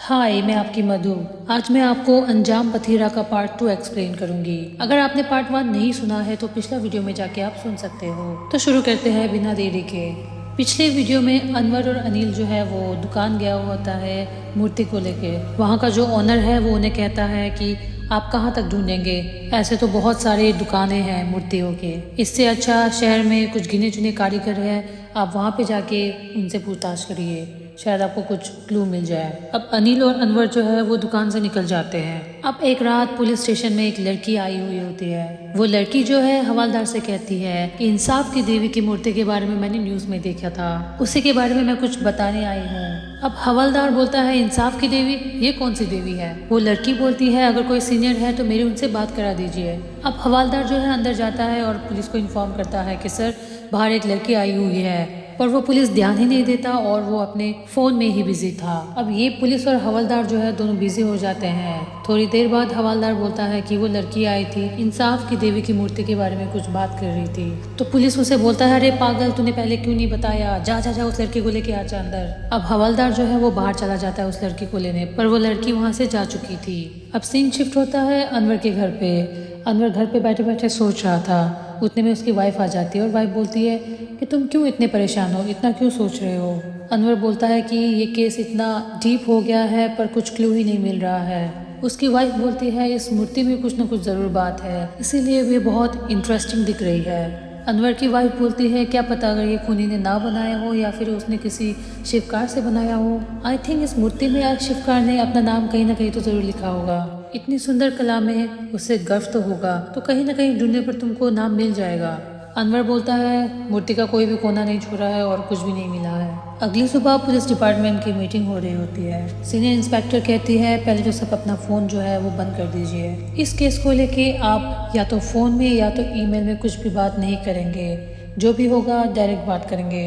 हाय, मैं आपकी मधु। आज मैं आपको अंजाम पथीरा का पार्ट 2 एक्सप्लेन करूंगी। अगर आपने पार्ट 1 नहीं सुना है तो पिछला वीडियो में जाके आप सुन सकते हो। तो शुरू करते हैं बिना देरी के। पिछले वीडियो में अनवर और अनिल जो है वो दुकान गया हुआ होता है मूर्ति को लेके। वहाँ का जो ओनर है वो उन्हें कहता है कि आप कहाँ तक ढूंढेंगे, ऐसे तो बहुत सारे दुकानें हैं मूर्तियों के, इससे अच्छा शहर में कुछ गिने चुने कारीगर हैं, आप वहाँ पे जाके उनसे पूछताछ करिए, शायद आपको कुछ क्लू मिल जाए। अब अनिल और अनवर जो है वो दुकान से निकल जाते हैं। अब एक रात पुलिस स्टेशन में एक लड़की आई हुई होती है। वो लड़की जो है हवलदार से कहती है कि इंसाफ की देवी की मूर्ति के बारे में मैंने न्यूज में देखा था, उसी के बारे में मैं कुछ बताने आई हूँ। अब हवलदार बोलता है इंसाफ की देवी, ये कौन सी देवी है? वो लड़की बोलती है अगर कोई सीनियर है तो मेरी उनसे बात करा दीजिए। अब हवलदार जो है अंदर जाता है और पुलिस को इन्फॉर्म करता है कि सर बाहर एक लड़की आई हुई है, पर वो पुलिस ध्यान ही नहीं देता और वो अपने फोन में ही बिजी था। अब ये पुलिस और हवलदार जो है दोनों बिजी हो जाते हैं। थोड़ी देर बाद हवलदार बोलता है कि वो लड़की आई थी, इंसाफ की देवी की मूर्ति के बारे में कुछ बात कर रही थी। तो पुलिस उसे बोलता है अरे पागल, तूने पहले क्यों नहीं बताया, जा जा जा उस लड़की को लेके आ जा अंदर। अब हवलदार जो है वो बाहर चला जाता है उस लड़की को लेने, पर वो लड़की वहाँ से जा चुकी थी। अब सीन शिफ्ट होता है अनवर के घर पे। अनवर घर पे बैठे बैठे सोच रहा था, उतने में उसकी वाइफ आ जाती है और वाइफ बोलती है कि तुम क्यों इतने परेशान हो, इतना क्यों सोच रहे हो? अनवर बोलता है कि ये केस इतना डीप हो गया है पर कुछ क्लू ही नहीं मिल रहा है। उसकी वाइफ बोलती है इस मूर्ति में कुछ न कुछ ज़रूर बात है, इसीलिए वे बहुत इंटरेस्टिंग दिख रही है। अनवर की वाइफ बोलती है क्या पता अगर ये खूनी ने ना बनाया हो या फिर उसने किसी शिवकार से बनाया हो। आई थिंक इस मूर्ति में आज शिवकार ने अपना नाम कहीं ना कहीं तो ज़रूर लिखा होगा, इतनी सुंदर कला में उससे गर्व तो होगा, तो कहीं ना कहीं ढूंढने पर तुमको नाम मिल जाएगा। अनवर बोलता है मूर्ति का कोई भी कोना नहीं छूरा है और कुछ भी नहीं मिला है। अगली सुबह पुलिस डिपार्टमेंट की मीटिंग हो रही होती है। सीनियर इंस्पेक्टर कहती है पहले तो सब अपना फ़ोन जो है वो बंद कर दीजिए, इस केस को लेके आप या तो फ़ोन में या तो ईमेल में कुछ भी बात नहीं करेंगे, जो भी होगा डायरेक्ट बात करेंगे।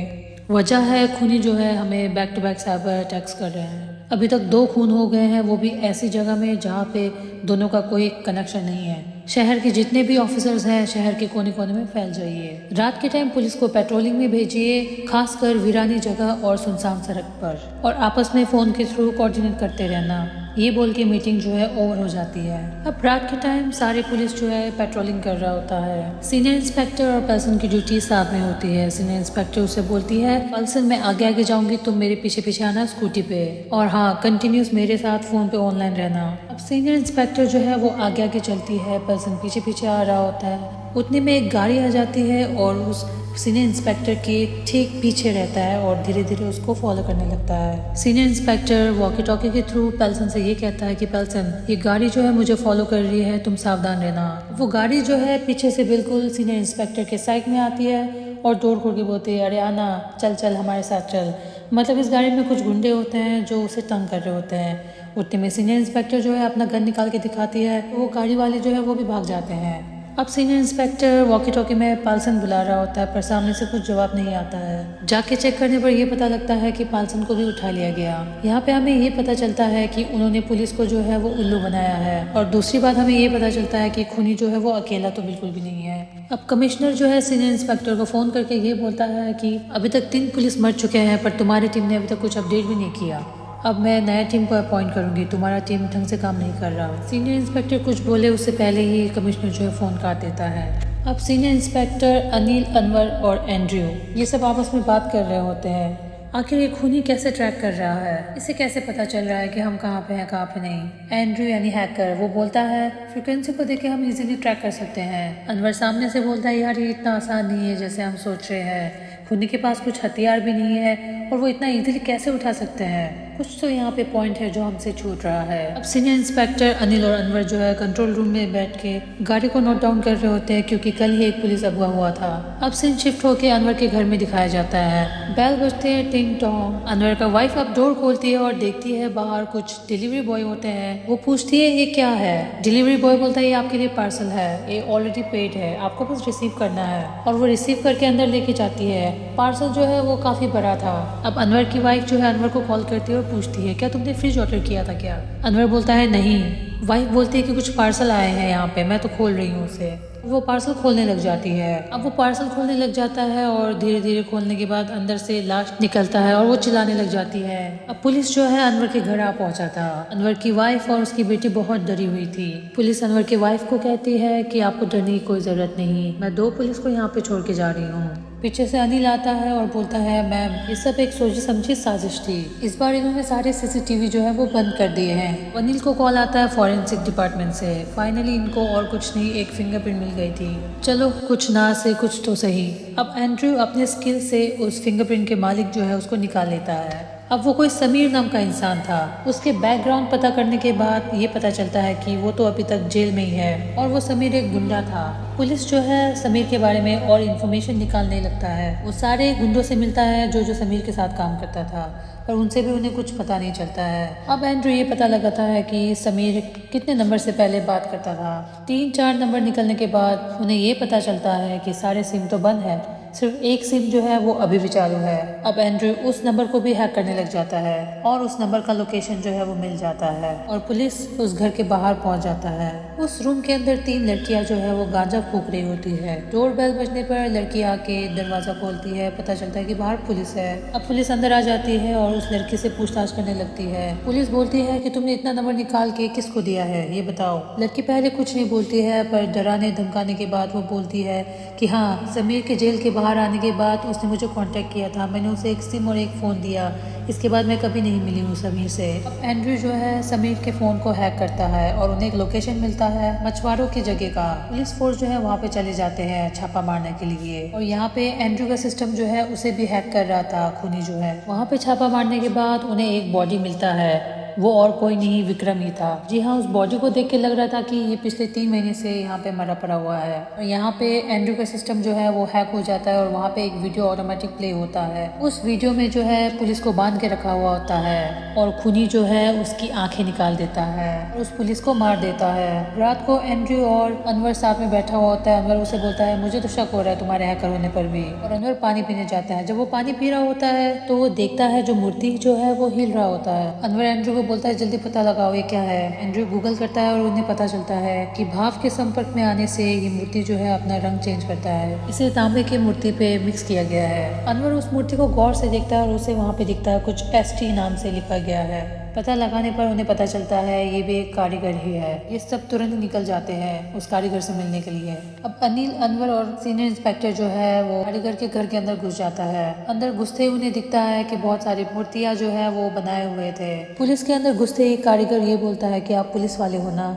वजह है खूनी जो है हमें back to back cyber attacks कर रहे हैं। अभी तक 2 खून हो गए हैं, वो भी ऐसी जगह में जहाँ पे दोनों का कोई कनेक्शन नहीं है। शहर के जितने भी ऑफिसर्स हैं शहर के कोने कोने में फैल जाइए। रात के टाइम पुलिस को पेट्रोलिंग में भेजिए, खासकर वीरानी जगह और सुनसान सड़क पर, और आपस में फ़ोन के थ्रू कोऑर्डिनेट करते रहना। ये बोल के मीटिंग जो है ओवर हो जाती है। अब रात के टाइम सारे पुलिस जो है पेट्रोलिंग कर रहा होता है। सीनियर इंस्पेक्टर और पर्सन की ड्यूटी साथ में होती है। सीनियर इंस्पेक्टर उसे बोलती है पर्सन मैं आगे आगे जाऊंगी, तुम मेरे पीछे पीछे आना स्कूटी पे, और हाँ कंटिन्यूस मेरे साथ फ़ोन पे ऑनलाइन रहना। अब सीनियर इंस्पेक्टर जो है वो आगे आगे चलती है, पर्सन पीछे पीछे आ रहा होता है। उतने में एक गाड़ी आ जाती है और उस सीनियर इंस्पेक्टर के ठीक पीछे रहता है और धीरे धीरे उसको फॉलो करने लगता है। सीनियर इंस्पेक्टर वॉकी टॉकी के थ्रू पेल्सन से ये कहता है कि पेल्सन ये गाड़ी जो है मुझे फॉलो कर रही है, तुम सावधान रहना। वो गाड़ी जो है पीछे से बिल्कुल सीनियर इंस्पेक्टर के साइड में आती है और दौड़ खोल के बोलती है अरे आना, चल चल हमारे साथ चल। मतलब इस गाड़ी में कुछ गुंडे होते हैं जो उसे तंग कर रहे होते हैं। उतने में सीनियर इंस्पेक्टर जो है अपना गन निकाल के दिखाती है, वो गाड़ी वाले जो है वो भी भाग जाते हैं। अब सीनियर इंस्पेक्टर वॉकी टॉकी में पाल्सन बुला रहा होता है पर सामने से कुछ जवाब नहीं आता है। जाके चेक करने पर यह पता लगता है कि पाल्सन को भी उठा लिया गया। यहाँ पे हमें ये पता चलता है कि उन्होंने पुलिस को जो है वो उल्लू बनाया है, और दूसरी बात हमें ये पता चलता है कि खूनी जो है वो अकेला तो बिल्कुल भी नहीं है। अब कमिश्नर जो है सीनियर इंस्पेक्टर को फ़ोन करके ये बोलता है कि अभी तक 3 पुलिस मर चुके हैं पर तुम्हारी टीम ने अभी तक कुछ अपडेट भी नहीं किया। अब मैं नया टीम को अपॉइंट करूंगी, तुम्हारा टीम ढंग से काम नहीं कर रहा। सीनियर इंस्पेक्टर कुछ बोले उससे पहले ही कमिश्नर जो है फ़ोन काट देता है। अब सीनियर इंस्पेक्टर अनिल, अनवर और एंड्रयू ये सब आपस में बात कर रहे होते हैं। आखिर ये खूनी कैसे ट्रैक कर रहा है, इसे कैसे पता चल रहा है कि हम कहाँ पे हैं कहाँ पे नहीं। एंड्रयू यानी हैकर वो बोलता है फ्रिक्वेंसी को देख के हम इजीली ट्रैक कर सकते हैं। अनवर सामने से बोलता है यार ये इतना आसान नहीं है जैसे हम सोच रहे हैं, खूनी के पास कुछ हथियार भी नहीं है और वो इतना इजीली कैसे उठा सकते हैं, कुछ तो यहाँ पे पॉइंट है जो हमसे छूट रहा है। अब सीनियर इंस्पेक्टर अनिल और अनवर जो है कंट्रोल रूम में बैठ के गाड़ी को नोट डाउन कर रहे होते हैं क्योंकि कल ही एक पुलिस अगवा हुआ था। अब सीन शिफ्ट होके अनवर के घर में दिखाया जाता है। बेल बजते हैं टिंग टोंग। अनवर का वाइफ अब डोर खोलती है और देखती है बाहर कुछ डिलीवरी बॉय होते हैं। वो पूछती है ये क्या है? डिलीवरी बॉय बोलता है ये आपके लिए पार्सल है, ये ऑलरेडी पेड है, आपको बस रिसीव करना है, और वो रिसीव करके अंदर लेके जाती है। पार्सल जो है वो काफी बड़ा था। अब अनवर की वाइफ जो है अनवर को कॉल करती है और पूछती है क्या तुमने फ्रिज ऑर्डर किया था क्या? अनवर बोलता है नहीं। वाइफ बोलती है कि कुछ पार्सल आए हैं यहाँ पे, मैं तो खोल रही हूँ उसे। वो पार्सल खोलने लग जाती है। अब वो पार्सल खोलने लग जाता है और धीरे धीरे खोलने के बाद अंदर से लाश निकलता है और वो चिल्लाने लग जाती है। अब पुलिस जो है अनवर के घर आ पहुंचा था। अनवर की वाइफ और उसकी बेटी बहुत डरी हुई थी। पुलिस अनवर के वाइफ को कहती है कि आपको डरने की कोई जरूरत नहीं, मैं 2 पुलिस को यहाँ पे छोड़ के जा रही हूँ। पीछे से अनिल आता है और बोलता है मैम, ये सब एक सोची समझी साजिश थी। इस बार इन्होंने सारे सीसीटीवी जो है वो बंद कर दिए हैं। अनिल को कॉल आता है फॉरेंसिक डिपार्टमेंट से। फाइनली इनको और कुछ नहीं, एक फिंगरप्रिंट मिल गई थी। चलो कुछ ना से कुछ तो सही। अब एंड्रयू अपने स्किल से उस फिंगरप्रिंट के मालिक जो है उसको निकाल लेता है। अब वो कोई समीर नाम का इंसान था। उसके बैकग्राउंड पता करने के बाद ये पता चलता है कि वो तो अभी तक जेल में ही है और वो समीर एक गुंडा था। पुलिस जो है समीर के बारे में और इन्फॉर्मेशन निकालने लगता है। वो सारे गुंडों से मिलता है जो समीर के साथ काम करता था, पर उनसे भी उन्हें कुछ पता नहीं चलता है। अब एंड्रू ये पता लगाता है कि समीर कितने नंबर से पहले बात करता था। 3-4 नंबर निकलने के बाद उन्हें ये पता चलता है कि सारे सिम तो बंद है, सिर्फ एक सिम जो है वो अभी भी चालू है। अब एंड्रू उस नंबर को भी हैक करने लग जाता है और उस नंबर का लोकेशन जो है वो मिल जाता है और पुलिस उस घर के बाहर पहुंच जाता है। उस रूम के अंदर 3 लड़कियां जो है वो गांजा फूक रही होती है। डोर बेल बजने पर लड़की आके दरवाजा खोलती है। पता चलता है कि बाहर पुलिस है। अब पुलिस अंदर आ जाती है और उस लड़की से पूछताछ करने लगती है। पुलिस बोलती है कि तुमने इतना नंबर निकाल के किसको दिया है, ये बताओ। लड़की पहले कुछ नहीं बोलती है, पर डराने धमकाने के बाद वो बोलती है कि हाँ, समीर के जेल के बाहर आने के बाद उसने मुझे कांटेक्ट किया था, मैंने उसे एक सिम और एक फ़ोन दिया, इसके बाद मैं कभी नहीं मिली हूँ समीर से। अब एंड्रू जो है समीर के फ़ोन को हैक करता है और उन्हें एक लोकेशन मिलता है मछुआरों की जगह का। पुलिस फोर्स जो है वहाँ पे चले जाते हैं छापा मारने के लिए और यहाँ पे एंड्रू का सिस्टम जो है उसे भी हैक कर रहा था खूनी जो है। वहाँ पे छापा मारने के बाद उन्हें एक बॉडी मिलता है, वो और कोई नहीं विक्रम ही था। जी हाँ, उस बॉडी को देख के लग रहा था कि ये पिछले 3 महीने से यहाँ पे मरा पड़ा हुआ है। और यहाँ पे एंड्रू का सिस्टम जो है वो हैक हो जाता है और वहाँ पे एक वीडियो ऑटोमेटिक प्ले होता है। उस वीडियो में जो है पुलिस को बांध के रखा हुआ होता है और खूनी जो है उसकी आंखें निकाल देता है और उस पुलिस को मार देता है। रात को एंड्रू और अनवर साथ में बैठा हुआ होता है। अनवर उसे बोलता है मुझे तो शक हो रहा है तुम्हारे हैकर होने पर भी, और अनवर पानी पीने जाता है। जब वो पानी पी रहा होता है तो वो देखता है जो मूर्ति जो है वो हिल रहा होता है। अनवर एंड्रू को बोलता है जल्दी पता लगाओ ये क्या है। एंड्रू गूगल करता है और उन्हें पता चलता है कि भाप के संपर्क में आने से ये मूर्ति जो है अपना रंग चेंज करता है। इसे तांबे की मूर्ति पे मिक्स किया गया है। अनवर उस मूर्ति को गौर से देखता है और उसे वहाँ पे दिखता है कुछ ST नाम से लिखा गया है। पता लगाने पर उन्हें पता चलता है ये भी एक कारीगर ही है। ये सब तुरंत निकल जाते हैं उस कारीगर से मिलने के लिए। अब अनिल, अनवर और सीनियर इंस्पेक्टर जो है वो कारीगर के घर के अंदर घुस जाता है। अंदर घुसते ही उन्हें दिखता है कि बहुत सारी मूर्तियां जो है वो बनाए हुए थे। पुलिस के अंदर घुसते ही कारीगर ये बोलता है कि आप पुलिस वाले हो ना,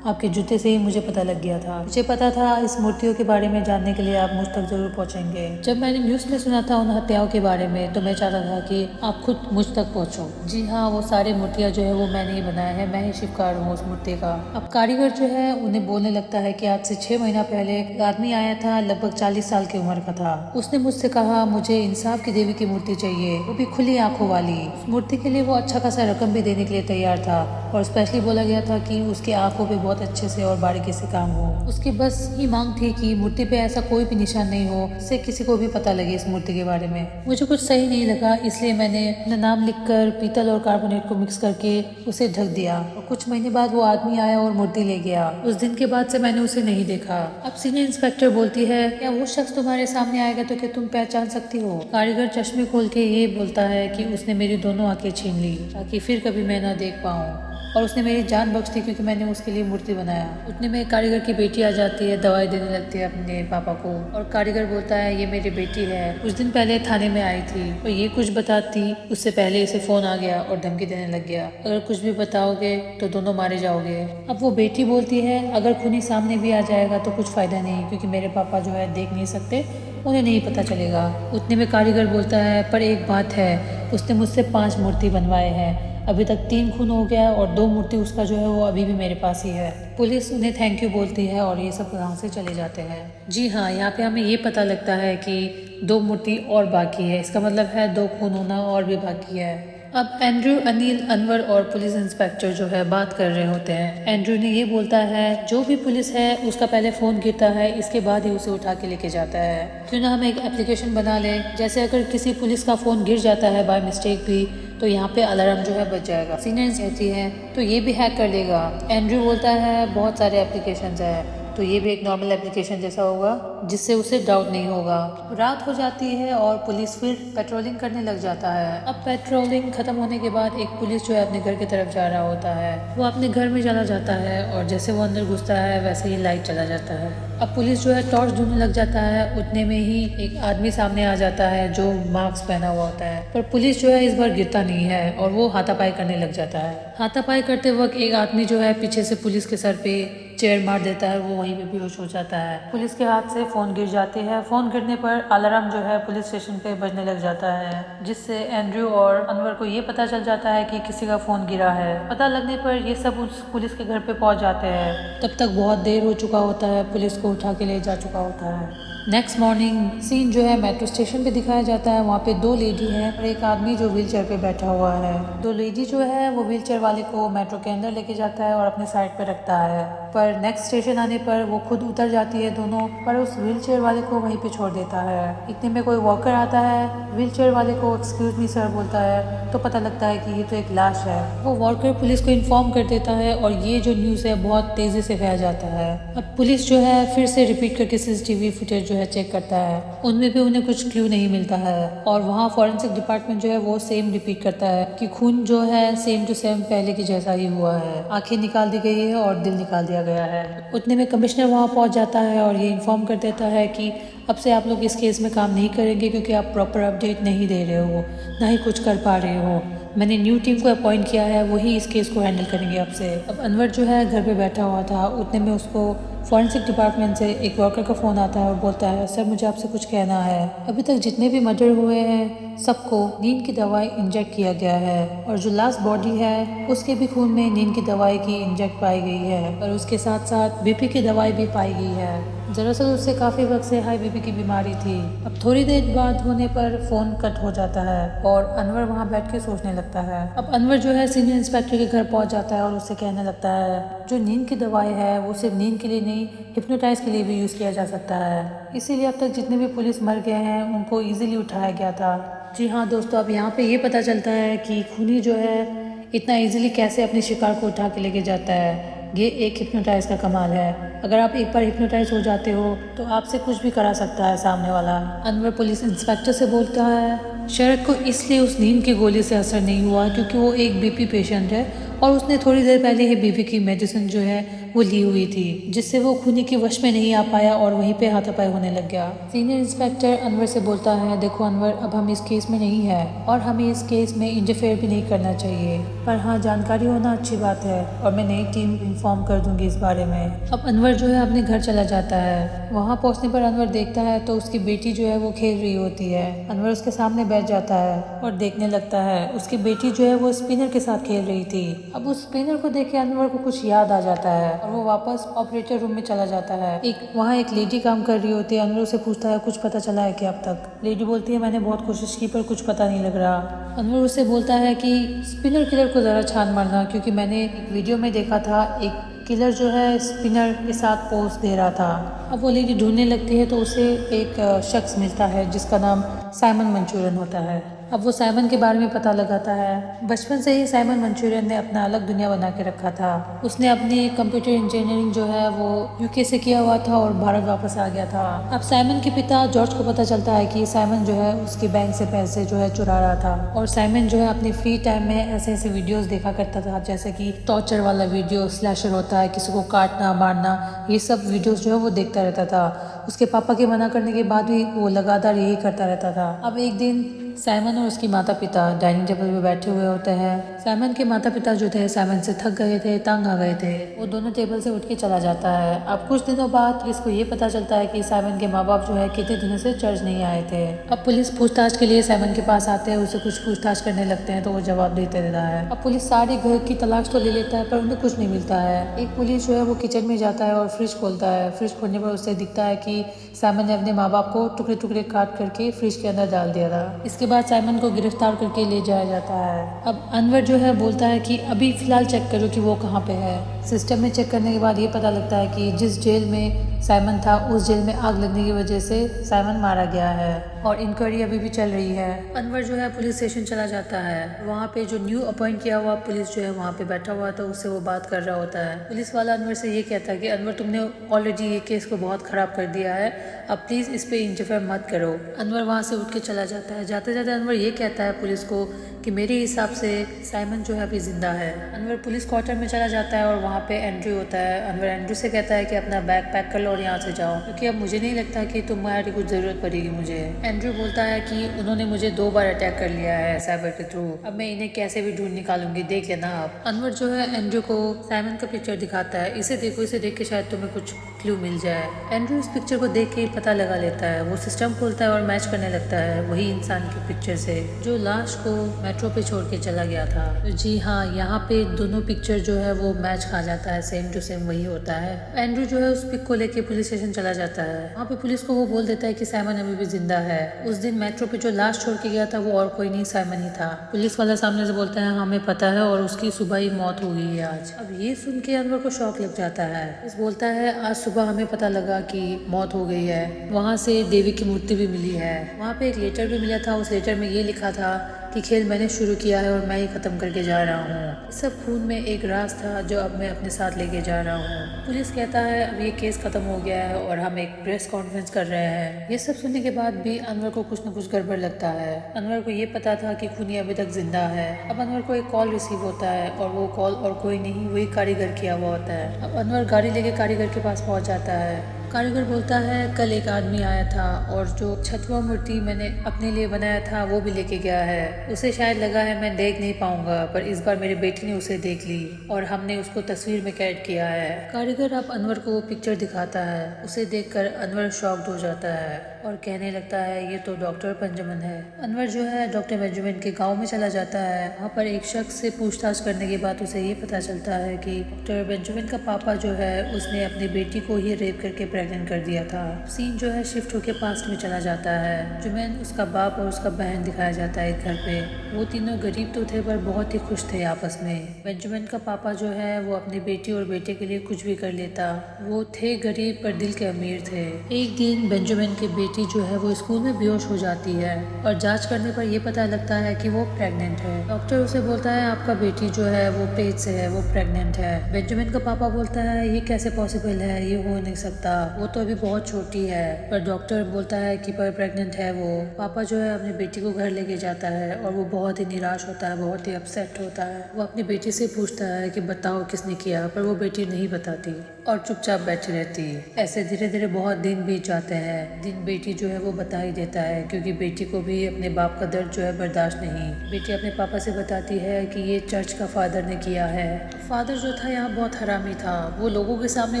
आपके जूते से ही मुझे पता लग गया था। मुझे पता था इस मूर्तियों के बारे में जानने के लिए आप मुझ तक जरूर पहुंचेंगे। जब मैंने न्यूज़ में सुना था उन हत्याओं के बारे में तो मैं चाहता था कि आप खुद मुझ तक पहुंचो। जी हाँ, वो सारे मूर्तियाँ जो है वो मैंने ही बनाया है, मैं ही शिवकार हूँ उस मूर्ति का। अब कारीगर जो है उन्हें बोलने लगता है कि आज से 6 महीना पहले एक आदमी आया था, लगभग 40 साल की उम्र का था। उसने मुझसे कहा मुझे इंसाफ की देवी की मूर्ति चाहिए, वो भी खुली आंखों वाली। उस मूर्ति के लिए वो अच्छा खासा रकम भी देने के लिए तैयार था और स्पेशली बोला गया था कि उसकी आंखों पे बहुत अच्छे से और बारीकी से काम हो। उसकी बस ये मांग थी कि मूर्ति पे ऐसा कोई भी निशान नहीं हो जिससे किसी को भी पता लगे इस मूर्ति के बारे में। मुझे कुछ सही नहीं लगा, इसलिए मैंने अपना नाम लिखकर पीतल और कार्बोनेट को मिक्स करके उसे ढक दिया और कुछ महीने बाद वो आदमी आया और मूर्ति ले गया। उस दिन के बाद से मैंने उसे नहीं देखा। अब सीनियर इंस्पेक्टर बोलती है क्या वो शख्स तुम्हारे सामने आएगा तो क्या तुम पहचान सकती हो? कारीगर चश्मे खोल के ये बोलता है कि उसने मेरी दोनों आंखें छीन ली ताकि फिर कभी मैं ना देख पाऊँ, और उसने मेरी जान बख्श दी क्योंकि मैंने उसके लिए मूर्ति बनाया। उतने में कारीगर की बेटी आ जाती है, दवाई देने लगती है अपने पापा को और कारीगर बोलता है ये मेरी बेटी है, कुछ दिन पहले थाने में आई थी और ये कुछ बताती उससे पहले इसे फोन आ गया और धमकी देने लग गया, अगर कुछ भी बताओगे तो दोनों मारे जाओगे। अब वो बेटी बोलती है अगर खूनी सामने भी आ जाएगा तो कुछ फायदा नहीं क्योंकि मेरे पापा जो है देख नहीं सकते, उन्हें नहीं पता चलेगा। उतने में कारीगर बोलता है पर एक बात है, उसने मुझसे 5 मूर्ति बनवाए हैं, अभी तक 3 खून हो गया और 2 मूर्ति उसका जो है वो अभी भी मेरे पास ही है। पुलिस उन्हें थैंक यू बोलती है और ये सब यहाँ से चले जाते हैं। जी हाँ, यहाँ पे हमें ये पता लगता है कि 2 मूर्ति और बाकी है, इसका मतलब है 2 खून होना और भी बाकी है। अब एंड्रू, अनिल, अनवर और पुलिस इंस्पेक्टर जो है बात कर रहे होते हैं। एंड्रू ने ये बोलता है जो भी पुलिस है उसका पहले फ़ोन गिरता है, इसके बाद ही उसे उठा के लेके जाता है। क्यों ना हम एक एप्लीकेशन बना लें, जैसे अगर किसी पुलिस का फ़ोन गिर जाता है बाय मिस्टेक भी तो यहाँ पे अलार्म जो है बच जाएगा। सीनियर कहती है तो ये भी हैक कर लेगा। एंड्रू बोलता है बहुत सारे एप्लीकेशंस है तो ये भी एक नॉर्मल एप्लीकेशन जैसा होगा जिससे उसे डाउट नहीं होगा। रात हो जाती है और पुलिस फिर पेट्रोलिंग करने लग जाता है। अब पेट्रोलिंग खत्म होने के बाद एक पुलिस जो है अपने घर की तरफ जा रहा होता है। वो अपने घर में चला जाता है और जैसे वो अंदर घुसता है वैसे ही लाइट चला जाता है। अब पुलिस जो है टॉर्च ढूंढने लग जाता है। उतने में ही एक आदमी सामने आ जाता है जो मास्क पहना हुआ होता है, पर पुलिस जो है इस बार गिरता नहीं है और वो हाथापाई करने लग जाता है। हाथापाई करते वक्त एक आदमी जो है पीछे से पुलिस के सर पे चेयर मार देता है, वो वहीं पे बेहोश हो जाता है। पुलिस के हाथ से फोन गिर जाते हैं। फोन गिरने पर अलार्म जो है पुलिस स्टेशन पे बजने लग जाता है, जिससे एंड्रयू और अनवर को ये पता चल जाता है कि किसी का फोन गिरा है। पता लगने पर ये सब उस पुलिस के घर पे पहुंच जाते हैं। तब तक बहुत देर हो चुका होता है, पुलिस को उठा के ले जा चुका होता है। नेक्स्ट मॉर्निंग सीन जो है मेट्रो स्टेशन पे दिखाया जाता है। वहाँ पे दो लेडी है और एक आदमी जो व्हीलचेयर पे बैठा हुआ है। दो लेडी जो है वो व्हीलचेयर वाले को मेट्रो के अंदर लेके जाता है और अपने साइड पे रखता है, पर नेक्स्ट स्टेशन आने पर वो खुद उतर जाती है दोनों, पर उस व्हीलचेयर वाले को वहीं पे छोड़ देता है। इतने में कोई वॉकर आता है, व्हीलचेयर वाले को एक्सक्यूज मी सर बोलता है, तो पता लगता है कि ये तो एक लाश है। वो वॉकर पुलिस को इन्फॉर्म कर देता है और ये जो न्यूज़ है बहुत तेजी से फैल जाता है। अब पुलिस जो है फिर से रिपीट करके CCTV फुटेज जो है चेक करता है, उनमें भी उन्हें कुछ क्लू नहीं मिलता है। और वहाँ फॉरेंसिक डिपार्टमेंट जो है वो सेम रिपीट करता है कि खून जो है सेम टू सेम पहले की जैसा ही हुआ है, आंखें निकाल दी गई है और दिल निकाल दिया गया है। उतने में कमिश्नर वहाँ पहुँच जाता है और ये इन्फॉर्म कर देता है कि अब से आप लोग इस केस में काम नहीं करेंगे क्योंकि आप प्रॉपर अपडेट नहीं दे रहे हो, ना ही कुछ कर पा रहे हो। मैंने न्यू टीम को अपॉइंट किया है, वही इस केस को हैंडल करेंगे अब से। अब अनवर जो है घर पे बैठा हुआ था, उतने में उसको फॉरेंसिक डिपार्टमेंट से एक वर्कर का फ़ोन आता है और बोलता है, सर मुझे आपसे कुछ कहना है। अभी तक जितने भी मर्डर हुए हैं सबको नींद की दवाई इंजेक्ट किया गया है और जो लास्ट बॉडी है उसके भी खून में नींद की दवाई की इंजेक्ट पाई गई है, और उसके साथ साथ BP की दवाई भी पाई गई है। दरअसल उससे काफ़ी वक्त से हाई BP की बीमारी थी। अब थोड़ी देर बाद होने पर फ़ोन कट हो जाता है और अनवर वहाँ बैठ के सोचने लगता है। अब अनवर जो है सीनियर इंस्पेक्टर के घर पहुँच जाता है और उससे कहने लगता है जो नींद की दवाई है वो सिर्फ नींद के लिए नहीं, हिप्नोटाइज के लिए भी यूज़ किया जा सकता है, इसीलिए अब तक जितने भी पुलिस मर गए हैं उनको ईजिली उठाया गया था। जी हाँ दोस्तों, अब यहाँ पे ये पता चलता है कि खूनी जो है इतना ईजिली कैसे अपने शिकार को उठा के लेके जाता है। ये एक हिप्नोटाइज का कमाल है। अगर आप एक बार हिप्नोटाइज हो जाते हो तो आपसे कुछ भी करा सकता है सामने वाला। अनवर पुलिस इंस्पेक्टर से बोलता है शरद को इसलिए उस नींद की गोली से असर नहीं हुआ क्योंकि वो एक BP पेशेंट है और उसने थोड़ी देर पहले ही BP की मेडिसिन जो है वो ली हुई थी, जिससे वो खूनी के वश में नहीं आ पाया और वहीं पे हाथापाई होने लग गया। सीनियर इंस्पेक्टर अनवर से बोलता है देखो अनवर, अब हम इस केस में नहीं है और हमें इस केस में इंटरफेयर भी नहीं करना चाहिए, पर हाँ जानकारी होना अच्छी बात है और मैं नई टीम इन्फॉर्म कर दूंगी इस बारे में। अब अनवर जो है अपने घर चला जाता है। वहाँ पहुँचने पर अनवर देखता है तो उसकी बेटी जो है वो खेल रही होती है। अनवर उसके सामने बैठ जाता है और देखने लगता है उसकी बेटी जो है वो स्पिनर के साथ खेल रही थी। अब उस स्पिनर को देख के अनवर को कुछ याद आ जाता है और वो वापस ऑपरेटर रूम में चला जाता है। वहाँ एक लेडी काम कर रही होती है। अनवर उसे पूछता है कुछ पता चला है क्या अब तक? लेडी बोलती है मैंने बहुत कोशिश की पर कुछ पता नहीं लग रहा। अनवर उसे बोलता है कि स्पिनर किलर को ज़रा छान मारना, क्योंकि मैंने एक वीडियो में देखा था एक किलर जो है स्पिनर के साथ पोज दे रहा था। अब वो लेडी ढूंढने लगती है तो उसे एक शख्स मिलता है जिसका नाम साइमन मंचूरियन होता है। अब वो साइमन के बारे में पता लगाता है। बचपन से ही साइमन मंचूरियन ने अपना अलग दुनिया बना के रखा था। उसने अपनी कंप्यूटर इंजीनियरिंग जो है वो UK से किया हुआ था और भारत वापस आ गया था। अब साइमन के पिता जॉर्ज को पता चलता है कि साइमन जो है उसके बैंक से पैसे जो है चुरा रहा था, और साइमन जो है अपनी फ्री टाइम में ऐसे ऐसे वीडियोस देखा करता था जैसे कि टॉर्चर वाला वीडियो, स्लैशर होता है, किसी को काटना मारना, ये सब वीडियोस जो है वो देखता रहता था। उसके पापा के मना करने के बाद भी वो लगातार यही करता रहता था। अब एक दिन साइमन और उसकी माता पिता डाइनिंग टेबल पे बैठे हुए होते हैं। साइमन के माता पिता जो थे साइमन से थक गए थे, तंग आ गए थे। वो दोनों टेबल से उठ के चला जाता है। अब कुछ दिनों बाद इसको ये पता चलता है कि साइमन के माँ बाप जो है कितने दिनों से चर्च नहीं आए थे। अब पुलिस पूछताछ के लिए साइमन के पास आते हैं, उसे कुछ पूछताछ करने लगते हैं तो वो जवाब देते रहता है। अब पुलिस सारे घर की तलाश तो ले लेता है पर उन्हें कुछ नहीं मिलता है। एक पुलिस जो है वो किचन में जाता है और फ्रिज खोलता है। फ्रिज खोलने पर उसे दिखता है कि साइमन ने अपने माँ बाप को टुकड़े टुकड़े काट करके फ्रिज के अंदर डाल दिया था। इसके उसके बाद साइमन को गिरफ्तार करके ले जाया जाता है। अब अनवर जो है बोलता है कि अभी फ़िलहाल चेक करो कि वो कहाँ पे है। सिस्टम में चेक करने के बाद ये पता लगता है कि जिस जेल में साइमन था उस जेल में आग लगने की वजह से साइमन मारा गया है और इंक्वायरी अभी भी चल रही है। अनवर जो है पुलिस स्टेशन चला जाता है। वहाँ पे जो न्यू अपॉइंट किया हुआ पुलिस जो है वहाँ पे बैठा हुआ था, उससे वो बात कर रहा होता है। पुलिस वाला अनवर से ये कहता है कि अनवर तुमने ऑलरेडी ये केस को बहुत ख़राब कर दिया है, अब प्लीज़ इस पे इंटरफेयर मत करो। अनवर वहाँ से उठ के चला जाता है। जाते जाते अनवर ये कहता है पुलिस को कि मेरे हिसाब से साइमन जो है अभी जिंदा है। अनवर पुलिस क्वार्टर में चला जाता है और वहाँ पे एंड्रू होता है। अनवर एंड्रू से कहता है कि अपना बैग पैक कर लो और यहाँ से जाओ, क्योंकि अब मुझे नहीं लगता कि तुम्हारी कुछ ज़रूरत पड़ेगी मुझे। एंड्रू बोलता है कि उन्होंने मुझे 2 बार अटैक कर लिया है साइबर के थ्रू, अब मैं इन्हें कैसे भी ढूंढ निकालूंगी, देख लेना आप। अनवर जो है एंड्रू को साइमन का पिक्चर दिखाता है, इसे देखो, इसे देख के शायद तुम्हें कुछ क्लू मिल जाए। एंड्रू इस पिक्चर को देख के पता लगा लेता है। वो सिस्टम खोलता है और मैच करने लगता है वही इंसान की पिक्चर से जो लाश को मेट्रो पे छोड़ के चला गया था। तो जी हाँ, यहाँ पे दोनों पिक्चर जो है वो मैच खा जाता है, सेम टू सेम वही होता है। एंड्रू जो है उस पिक को लेके पुलिस स्टेशन चला जाता है। वहाँ पे पुलिस को वो बोल देता है कि साइमन अभी भी जिंदा है। उस दिन मेट्रो पे जो लाश छोड़ के गया था वो और कोई नहीं, साइमन ही था। पुलिस वाला सामने से बोलता है हमें पता है और उसकी सुबह ही मौत हो गई है आज। अब ये सुन के अनवर को शौक लग जाता है। पुलिस बोलता है आज सुबह हमें पता लगा कि मौत हो गई है। वहाँ से देवी की मूर्ति भी मिली है। वहाँ पे एक लेटर भी मिला था, उस लेटर में ये लिखा था कि खेल मैंने शुरू किया है और मैं ही खत्म करके जा रहा हूँ। इस सब खून में एक राज था जो अब मैं अपने साथ लेके जा रहा हूँ। पुलिस कहता है अब ये केस खत्म हो गया है और हम एक प्रेस कॉन्फ्रेंस कर रहे हैं। ये सब सुनने के बाद भी अनवर को कुछ न कुछ गड़बड़ लगता है। अनवर को ये पता था कि खूनी अभी तक जिंदा है। अब अनवर को एक कॉल रिसीव होता है और वो कॉल और कोई नहीं, वही कारीगर किया हुआ होता है। अब अनवर गाड़ी लेके कारीगर के पास पहुँच जाता है। कारीगर बोलता है कल एक आदमी आया था और जो छठवा मूर्ति मैंने अपने लिए बनाया था वो भी लेके गया है। उसे शायद लगा है मैं देख नहीं पाऊंगा, पर इस बार मेरी बेटी ने उसे देख ली और हमने उसको तस्वीर में कैद किया है। कारीगर अब अनवर को वो पिक्चर दिखाता है। उसे देखकर अनवर शॉक्ड हो जाता है और कहने लगता है ये तो डॉक्टर बेंजामिन है। अनवर जो है डॉक्टर बेंजामिन के गाँव में चला जाता है। वहाँ पर एक शख्स से पूछताछ करने के बाद उसे ये पता चलता है कि डॉक्टर बेंजामिन का पापा जो है उसने अपनी बेटी को ही रेप करके प्रेग्नेंट कर दिया था। सीन जो है शिफ्ट होके पास्ट में चला जाता है। जुमैन, उसका बाप और उसका बहन दिखाया जाता है एक घर पे। वो तीनों गरीब तो थे पर बहुत ही खुश थे आपस में। बेंजामिन का पापा जो है वो अपनी बेटी और बेटे के लिए कुछ भी कर लेता। वो थे गरीब पर दिल के अमीर थे। एक दिन बेंजामिन की बेटी जो है वो स्कूल में बेहोश हो जाती है और जांच करने पर यह पता लगता है कि वो प्रेग्नेंट है। डॉक्टर उसे बोलता है आपका बेटी जो है वो पेट से है, वो प्रेग्नेंट है। बेंजामिन का पापा बोलता है ये कैसे पॉसिबल है, ये हो नहीं सकता, वो तो अभी बहुत छोटी है। पर डॉक्टर बोलता है कि पर प्रेग्नेंट है वो। पापा जो है अपनी बेटी को घर लेके जाता है और वो बहुत ही निराश होता है, बहुत ही अपसेट होता है। वो अपनी बेटी से पूछता है कि बताओ किसने किया, पर वो बेटी नहीं बताती और चुपचाप बैठी रहती। ऐसे धीरे धीरे बहुत दिन बीत जाते हैं। दिन बेटी जो है वो बता ही देता है, क्योंकि बेटी को भी अपने बाप का दर्द जो है बर्दाश्त नहीं। बेटी अपने पापा से बताती है कि ये चर्च का फादर ने किया है। फादर जो था यहाँ बहुत हरामी था। वो लोगों के सामने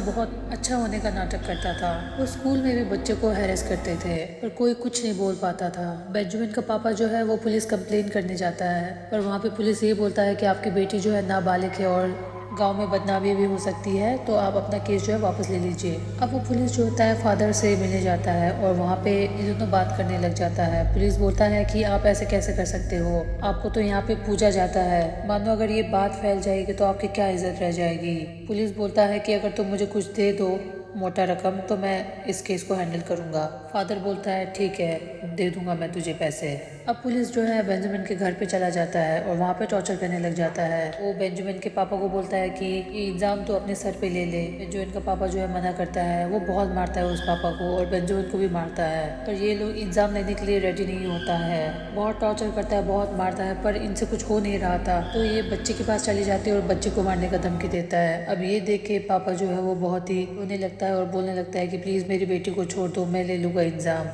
बहुत अच्छा होने का नाटक करता था। वो स्कूल में भी बच्चे को हैरेस करते थे पर कोई कुछ नहीं बोल पाता था। बेंजामिन का पापा जो है वो पुलिस कंप्लेन करने जाता है, पर वहाँ पे पुलिस ये बोलता है कि आपकी बेटी जो है नाबालिग है और गांव में बदनामी भी हो सकती है, तो आप अपना केस जो है वापस ले लीजिए। अब वो पुलिस जो होता है फादर से मिलने जाता है और वहाँ पे ये दोनों बात करने लग जाता है। पुलिस बोलता है कि आप ऐसे कैसे कर सकते हो, आपको तो यहाँ पे पूजा जाता है, मानो अगर ये बात फैल जाएगी तो आपकी क्या इज्जत रह जाएगी। पुलिस बोलता है कि अगर तुम मुझे कुछ दे दो मोटा रकम तो मैं इस केस को हैंडल करूंगा। फादर बोलता है ठीक है, दे दूंगा मैं तुझे पैसे। अब पुलिस जो है बेंजामिन के घर पे चला जाता है और वहाँ पे टॉर्चर करने लग जाता है। वो बेंजामिन के पापा को बोलता है कि ये इल्जाम तो अपने सर पे ले ले। बेंजामिन का पापा जो है मना करता है। वो बहुत मारता है उस पापा को और बेंजामिन को भी मारता है, पर ये लोग इल्जाम लेने के लिए रेडी नहीं होता है। बहुत टॉर्चर करता है, बहुत मारता है, पर इनसे कुछ हो नहीं रहा था। तो ये बच्चे के पास चली जाती है और बच्चे को मारने का धमकी देता है। अब ये देख के पापा जो है वो बहुत ही रोने लगता है और बोलने लगता है कि प्लीज़ मेरी बेटी को छोड़ दो, मैं ले लूँगा इल्ज़ाम।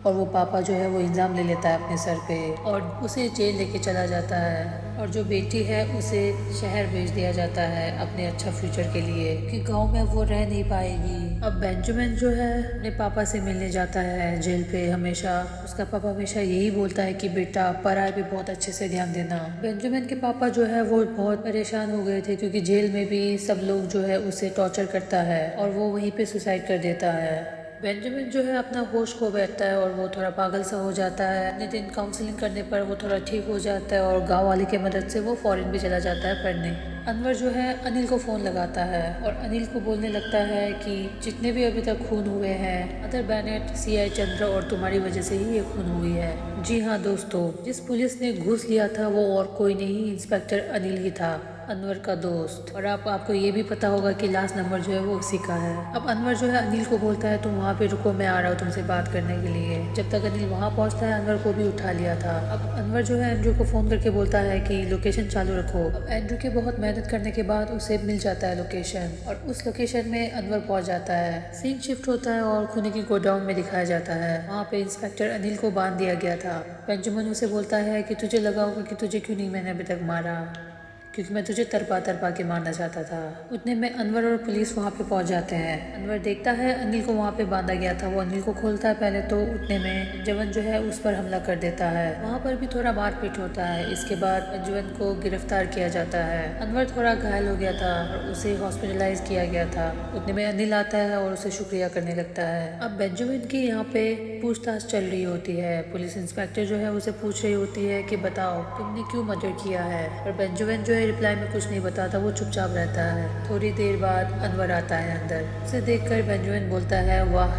और वो पापा जो है वो इल्ज़ाम ले लेता है अपने सर पे और उसे जेल लेके चला जाता है। और जो बेटी है उसे शहर भेज दिया जाता है अपने अच्छा फ्यूचर के लिए, कि गांव में वो रह नहीं पाएगी। अब बेंजामिन जो है अपने पापा से मिलने जाता है जेल पे। हमेशा उसका पापा हमेशा यही बोलता है कि बेटा पढ़ाई पे बहुत अच्छे से ध्यान देना। बेंजामिन के पापा जो है वो बहुत परेशान हो गए थे, क्योंकि जेल में भी सब लोग जो है उसे टॉर्चर करता है और वो वहीं पे सुसाइड कर देता है। बेंजामिन जो है अपना होश खो बैठता है और वो थोड़ा पागल सा हो जाता है। अपने दिन काउंसलिंग करने पर वो थोड़ा ठीक हो जाता है और गांव वाले की मदद से वो फॉरेन भी चला जाता है पढ़ने। अनवर जो है अनिल को फ़ोन लगाता है और अनिल को बोलने लगता है कि जितने भी अभी तक खून हुए हैं अदर बैनेट, सीआई चंद्र और तुम्हारी वजह से ही ये खून हुई है। जी हाँ दोस्तों, जिस पुलिस ने घूस लिया था वो और कोई नहीं, इंस्पेक्टर अनिल ही था, अनवर का दोस्त। और आपको ये भी पता होगा कि लास्ट नंबर जो है वो उसी का है। अब अनवर जो है अनिल को बोलता है तुम वहाँ पे रुको, मैं आ रहा हूँ तुमसे बात करने के लिए। जब तक अनिल वहाँ पहुँचता है अनवर को भी उठा लिया था। अब अनवर जो है एंड्रू को फ़ोन करके बोलता है कि लोकेशन चालू रखो। अब एंड्रू के बहुत मेहनत करने के बाद उसे मिल जाता है लोकेशन और उस लोकेशन में अनवर पहुँच जाता है। सीन शिफ्ट होता है और खूनी की गोडाउन में दिखाया जाता है। वहाँ पे इंस्पेक्टर अनिल को बांध दिया गया था। बेंजामिन उसे बोलता है कि तुझे लगा होगा कि तुझे क्यों नहीं मैंने अभी तक मारा, क्योंकि मैं तुझे तरपा तरपा के मारना चाहता था। उतने में अनवर और पुलिस वहाँ पे पहुँच जाते हैं। अनवर देखता है अनिल को वहाँ पे बांधा गया था। वो अनिल को खोलता है पहले तो उतने में जवन जो है उस पर हमला कर देता है। वहाँ पर भी थोड़ा मारपीट होता है। इसके बाद जवन को गिरफ्तार किया जाता है। अनवर थोड़ा घायल हो गया था और उसे हॉस्पिटलाइज किया गया था। उतने में अनिल आता है और उसे शुक्रिया करने लगता है। अब बेंजामिन की यहाँ पे पूछताछ चल रही होती है। पुलिस इंस्पेक्टर जो है उसे पूछ रही होती है कि बताओ तुमने क्यों मर्डर किया है, और बेंजामिन जो है रिप्लाई में कुछ नहीं बताता, वो चुपचाप रहता है। थोड़ी देर बाद अनवर आता है अंदर। उसे देखकर बेंजामिन बोलता है वाह,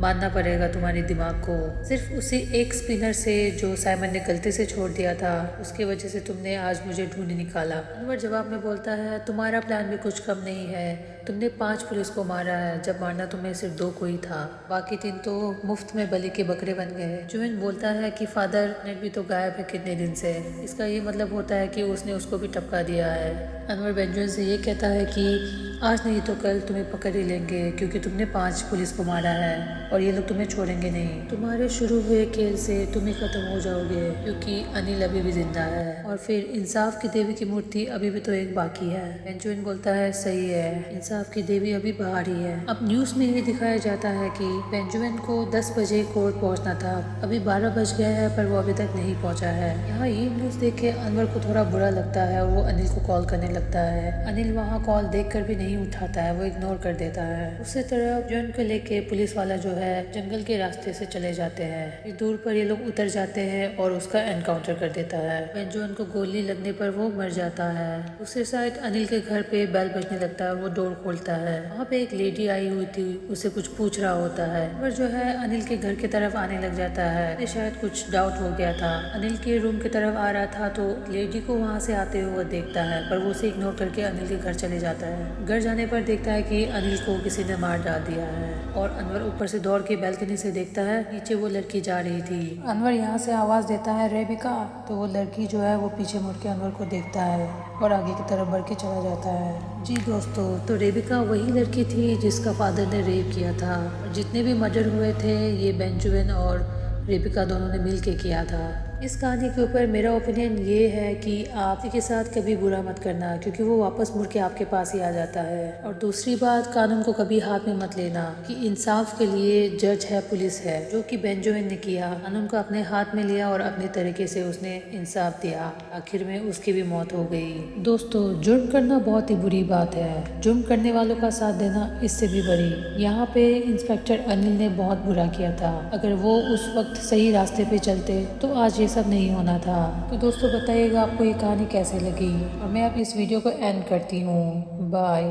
मानना पड़ेगा तुम्हारे दिमाग को। सिर्फ उसी एक स्पिनर से जो साइमन ने गलती से छोड़ दिया था उसकी वजह से तुमने आज मुझे ढूंढ निकाला। अनवर जवाब में बोलता है तुम्हारा प्लान भी कुछ कम नहीं है। तुमने 5 पुलिस को मारा है जब मारना तुम्हें सिर्फ 2 को ही था, बाकी 3 तो मुफ्त में बलि के बकरे बन गए। जुविन बोलता है कि फादर नेट भी तो गायब है कितने दिन से, इसका ये मतलब होता है कि उसने उसको भी टपका दिया है। अनवर बेंजामिन से ये कहता है कि आज नहीं तो कल तुम्हें पकड़ ही लेंगे, क्योंकि तुमने 5 पुलिस को मारा है और ये लोग तुम्हें छोड़ेंगे नहीं। तुम्हारे शुरू हुए खेल से तुम ही खत्म हो जाओगे, क्योंकि अनिल अभी भी जिंदा है और फिर इंसाफ की देवी की मूर्ति अभी भी तो एक बाकी है। बेंजामिन बोलता है सही है, इंसाफ की देवी अभी बाहर ही है। अब न्यूज में ये दिखाया जाता है कि बेंजामिन को 10 बजे कोर्ट पहुंचना था, अभी 12 बज गया है पर वो अभी तक नहीं पहुंचा है। यहाँ ये न्यूज देख के अनवर को थोड़ा बुरा लगता है और वो अनिल को कॉल करने लगता है। अनिल वहाँ कॉल देखकर भी नहीं उठाता है, वो इग्नोर कर देता है। उसी तरह जॉन को लेके पुलिस वाला जो है जंगल के रास्ते से चले जाते हैं। दूर पर ये लोग उतर जाते हैं और उसका एनकाउंटर कर देता है। जॉन को गोली लगने पर वो मर जाता है। दूसरी साइड अनिल के घर पे बेल बजने लगता है, वो डोर खोलता है। वहाँ पे एक लेडी आई हुई थी, उसे कुछ पूछ रहा होता है। पर जो है अनिल के घर की तरफ आने लग जाता है। शायद कुछ डाउट हो गया था, अनिल के रूम की तरफ आ रहा था तो लेडी को वहाँ से आते हुए देखता है, पर वो उसे इग्नोर करके अनिल के घर चले जाता है। घर जाने पर देखता है कि अनिल को किसी ने मार डाल दिया है और अनवर ऊपर से दौड़ के बैल्कनी से देखता है नीचे वो लड़की जा रही थी। अनवर यहाँ से आवाज देता है रेबिका, तो वो लड़की जो है वो पीछे मुड़ के अनवर को देखता है और आगे की तरफ बढ़ के चला जाता है। जी दोस्तों, तो रेबिका वही लड़की थी जिसका फादर ने रेप किया था। जितने भी मर्डर हुए थे ये बेंजामिन और रेबिका दोनों ने मिल के किया था। इस कहानी के ऊपर मेरा ओपिनियन ये है कि आप किसी के साथ कभी बुरा मत करना, क्योंकि वो वापस मुड़ के आपके पास ही आ जाता है। और दूसरी बात, कानून को कभी हाथ में मत लेना कि इंसाफ के लिए जज है, पुलिस है, जो कि बेंजामिन ने किया। कानून को अपने हाथ में लिया और अपने तरीके से उसने इंसाफ दिया। आखिर में उसकी भी मौत हो गई। दोस्तों, जुर्म करना बहुत ही बुरी बात है, जुर्म करने वालों का साथ देना इससे भी बड़ी। यहाँ पे इंस्पेक्टर अनिल ने बहुत बुरा किया था। अगर वो उस वक्त सही रास्ते पे चलते तो आज ये सब नहीं होना था। तो दोस्तों बताइएगा आपको ये कहानी कैसे लगी, और मैं अब इस वीडियो को एंड करती हूँ। बाय।